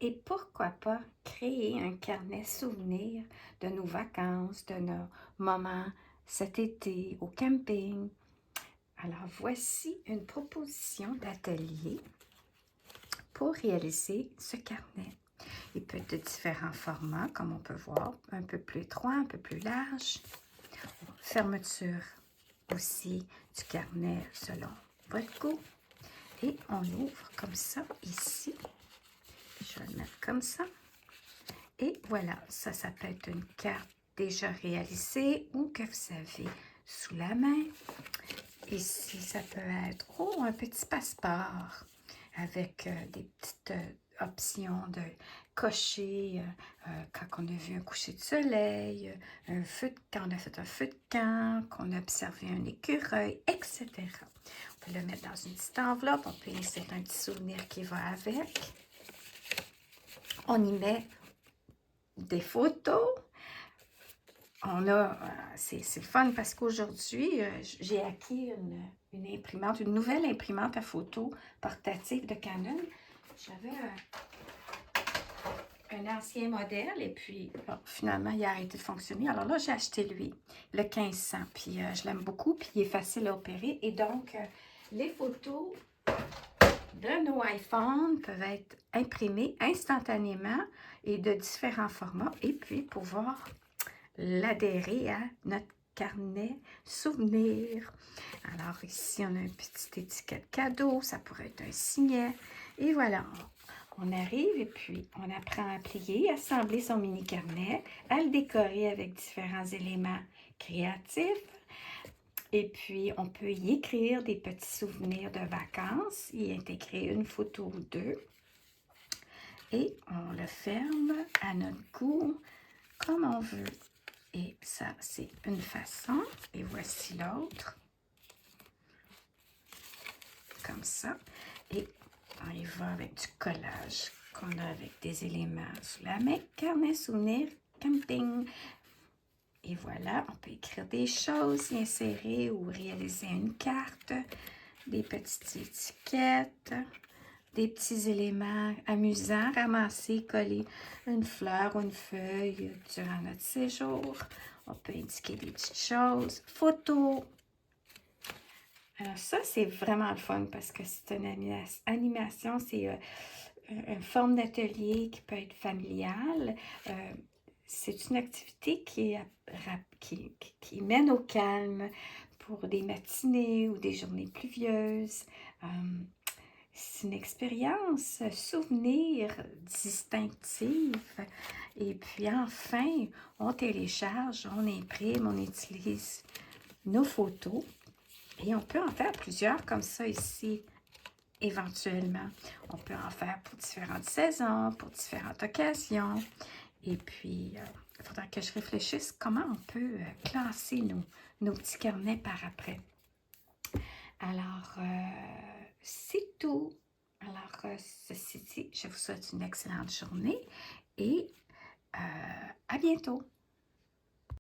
Et pourquoi pas créer un carnet souvenir de nos vacances, de nos moments cet été au camping. Alors voici une proposition d'atelier pour réaliser ce carnet. Il peut être de différents formats, comme on peut voir, un peu plus étroit, un peu plus large. Fermeture aussi du carnet selon votre goût. Et on ouvre comme ça ici. Je vais le mettre comme ça. Et voilà, ça peut être une carte déjà réalisée ou que vous avez sous la main. Ici, ça peut être un petit passeport avec des petites options de cocher quand on a vu un coucher de soleil, quand on a fait un feu de camp, qu'on a observé un écureuil, etc. On peut le mettre dans une petite enveloppe, on peut insérer un petit souvenir qui va avec. On y met des photos. C'est fun parce qu'aujourd'hui, j'ai acquis une imprimante, une nouvelle imprimante à photo portative de Canon. J'avais un ancien modèle et puis bon, finalement, il a arrêté de fonctionner. Alors là, j'ai acheté lui, le 1500. Puis je l'aime beaucoup, puis il est facile à opérer. Et donc, les photos de nos iPhones peuvent être imprimées instantanément et de différents formats. Et puis, pouvoir l'adhérer à notre carnet souvenir. Alors ici, on a une petite étiquette cadeau, ça pourrait être un signet. Et voilà, on arrive et puis on apprend à plier, assembler son mini carnet, à le décorer avec différents éléments créatifs. Et puis, on peut y écrire des petits souvenirs de vacances, y intégrer une photo ou deux. Et on le ferme à notre goût, comme on veut. Et ça, c'est une façon. Et voici l'autre. Comme ça. Et on y va avec du collage qu'on a avec des éléments sous la main. Carnet, souvenir, camping. Et voilà, on peut écrire des choses, y insérer ou réaliser une carte, des petites étiquettes, des petits éléments amusants, ramasser, coller une fleur ou une feuille durant notre séjour. On peut indiquer des petites choses. Photos. Alors ça, c'est vraiment le fun parce que c'est une animation, c'est une forme d'atelier qui peut être familiale. C'est une activité qui mène au calme pour des matinées ou des journées pluvieuses. C'est une expérience souvenir distinctive. Et puis enfin, on télécharge, on imprime, on utilise nos photos. Et on peut en faire plusieurs comme ça ici, éventuellement. On peut en faire pour différentes saisons, pour différentes occasions. Et puis, il faudra que je réfléchisse comment on peut classer nos petits carnets par après. Alors, c'est tout. Alors, ceci dit, je vous souhaite une excellente journée et à bientôt.